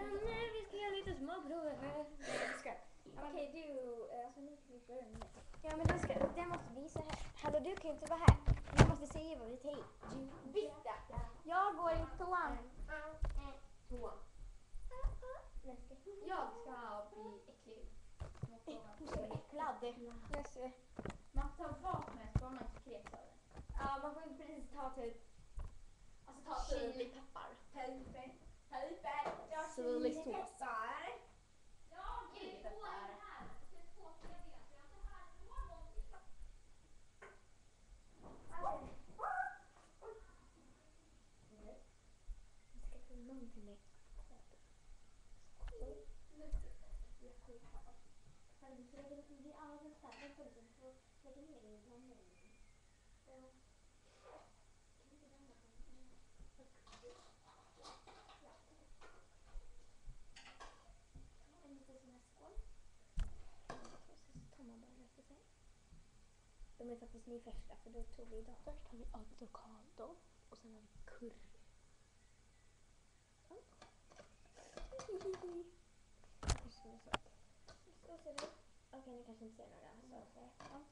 nu vi ska göra lite småprover. Okej, du, alltså nu ska vi börja med. Ja, men den måste visa här. Hallå, du kan ju inte vara här. Du måste säga vad vi tar i. Vita. Jag går i toan. Toan. Jag ska bli äcklig. Du ska bli äcklad. Man tar vapnet så man inte kräks av det. Ja, man får inte precis ta typ. Alltså ta chilipeppar. Pepper. Så det är stort. Till mig. De är faktiskt nyfärska för då tog vi idag. Först har vi avokado och sen har vi curry. Okej, ni kanske inte ser några saker.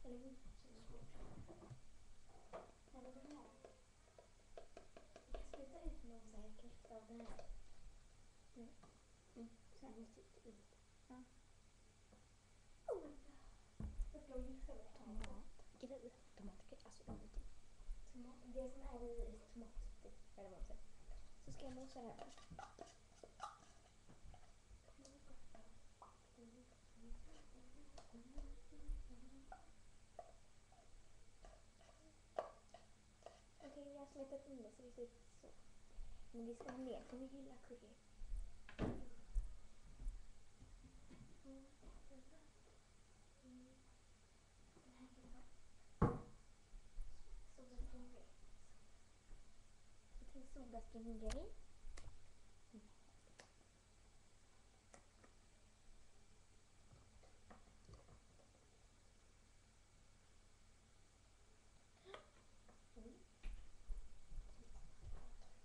Eller vi kanske är svårt. Eller det här. Jag kan sluta ut någon så här klyfta av den här. Så här måste ut. Ja. Tomat. Tomatgrej. Alltså inuti. Det är sån här tomat. Eller vad man säger. Så ska jag mosa det här. Okej, jag har smetat in det så det ser ut så. Men vi ska ha mer för vi gillar curry. Sodastringeri.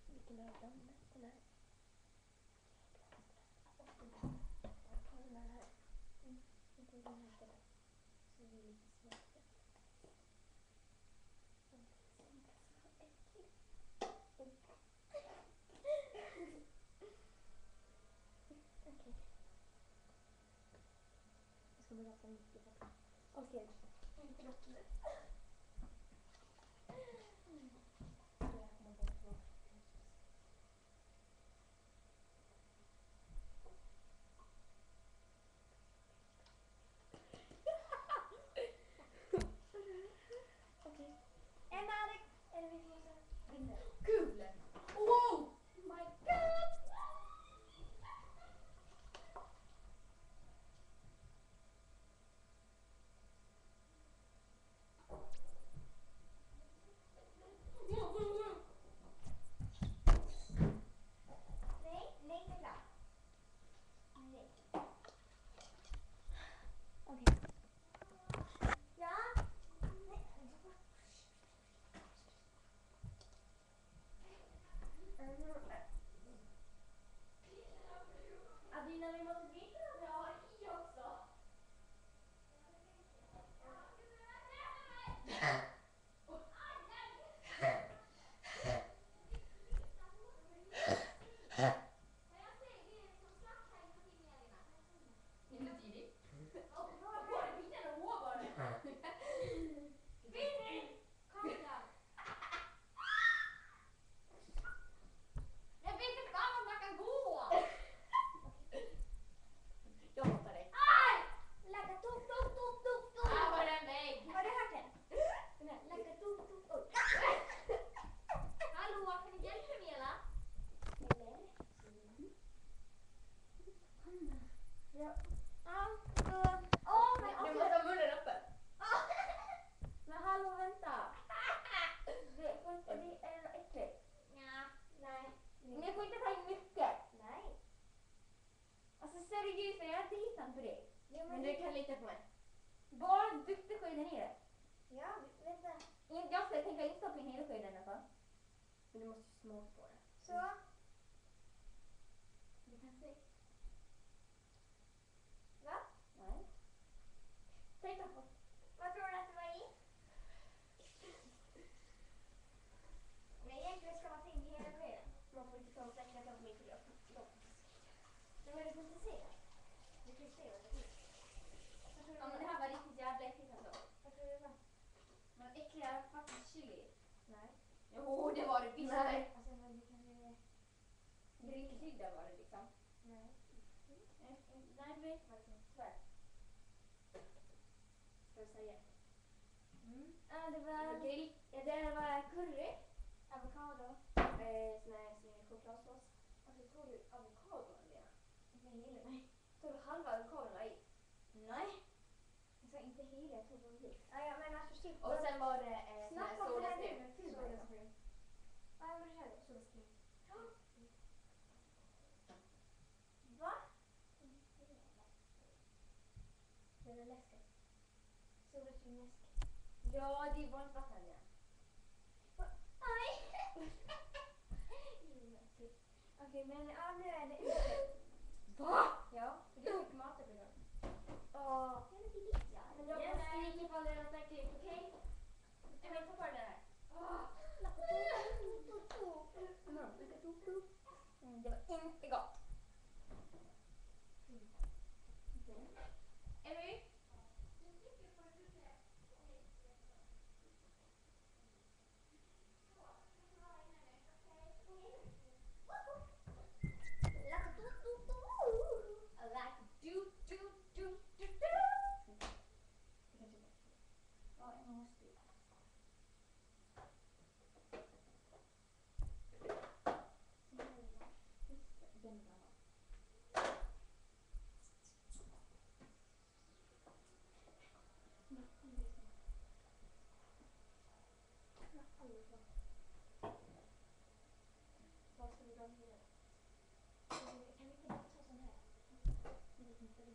Vilken är den? Den här. Jag tar den här. Jag tar den här där. Så det är lite smakligt. Okej. Jag ska börja få mycket här. Okej. Inte gott nu. Okej. Eller vi måste... Kul! Wow! My God! Nej, inte klart. Nej. Okej. Ja. Adina, vi måste byta den jag har i också. Men du kan lita på mig. Bara duktig skeden i det. Ja, vänta. Jag tänker inte stoppa in hela skeden i alla fall. Men du måste smaka på det. Så. Ja, men du får inte se. Du kan ju se vad det är. Ja, men det här var riktigt jävla äckligt alltså. Vad tror du det var? Men äckligare faktiskt chili. Nej. Jo, det var det visst. Nej. Alltså, men det kan ju... Grillkrydda var det liksom. Nej. Nej, det vet jag faktiskt inte. Tyvärr. Ska jag säga. Ja, det var... Grill. Ja, det var curry. Avokado. Sån här chokladsås. Alltså, tog du avokado eller det? Inte hela, nej. Tog du halva avokadon i? Nej. Jag sa inte hela, jag tog en bit. Ja, men alltså shit. Och sen var det Snacka om det här nu sodastream. med film. Sodastream. Ja, men det här är sodastream. Va? Det är läskigt. Sodastream läskigt. Ja, det var inte vatten igen. Nej! Okej, men ja, nu är det ute. Va? Ja, för det fick maten på dem. Åh. Men jag får skrika ifall det är något äckligt, okej? Jag vill ta på den här. Det var inte gott. Emmy? Vad ska vi dra vidare? Kan vi inte bara ta sån här? Jag vet inte vad det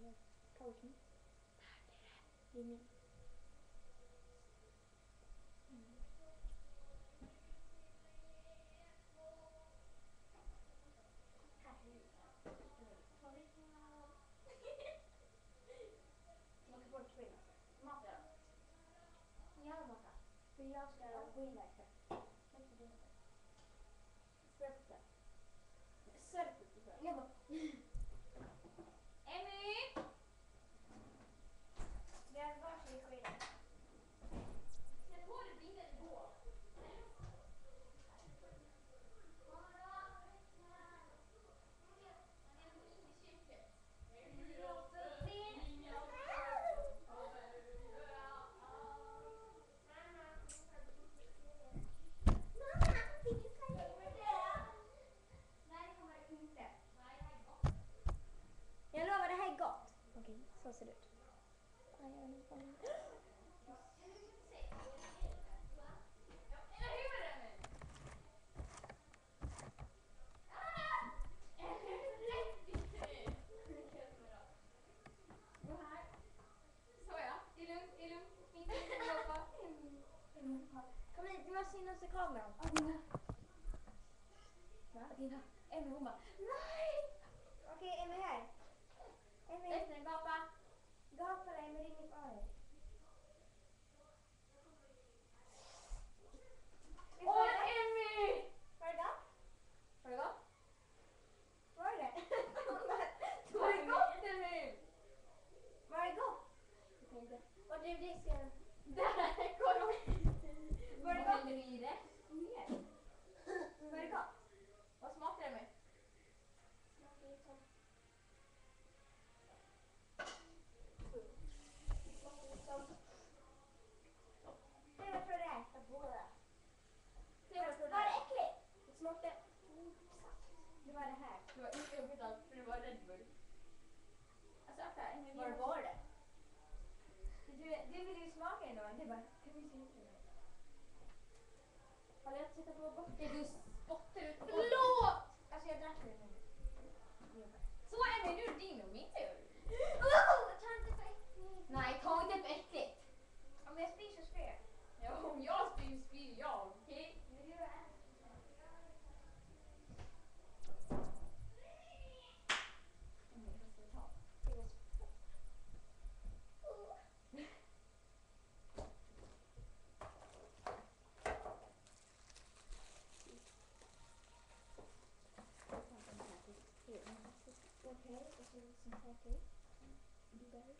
är. Powerkniv. Det är min. För jag ska gå in där ikväll. Sörpte. Jag bara... Emmy! Vi har varsin sked. Sätt på dig bilen igår. Jag lovar, det här är gott. Okej, så ser det ut. Kom hit, du måste synas i kameran. Emmy hon bara, Nej! Okej, Emmy här. Emmy, efter en gapa. gapa dig med din öra. Åh, Emmy! Var det gott? Var det gott? Var det? Var det gott, Emmy? Var det gott? Jag tänkte, Och du, det ska... där kom de. Var det gott? Vill du i det? Mer. Var det gott? Vad smakar det med? Smakar lite som... Det var för det äta båda. Var det äckligt? Det smakade... Det var det här. Det var inte jobbigt alls, för det var Red Bull. Alltså, Emmy, Var var det? Du vill ju smaka ändå. Det bara... Kan vi se det? Har jag sätta på bort det? Du spottar ut. Förlåt! Alltså jag drack det nu. Så Emmy, nu är det din och min tur. Ta inte för äckligt. Nej, ta inte för äckligt. Om jag spyr så spyr jag. Ja, om jag spyr jag, okej? Men du är... Okej. Blueberry.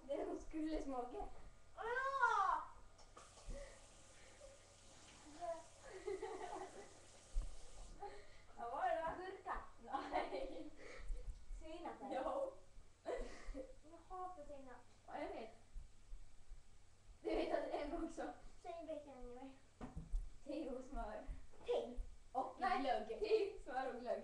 Det hon skulle smaka. Vad var det då? Gurka? Nej. Senap eller? Jo. Jag hatar senap. Ja, jag vet. Du vet att det är en också. Sen vet jag inte mer. Te och smör. Te? Och glögg. Te, smör och glögg.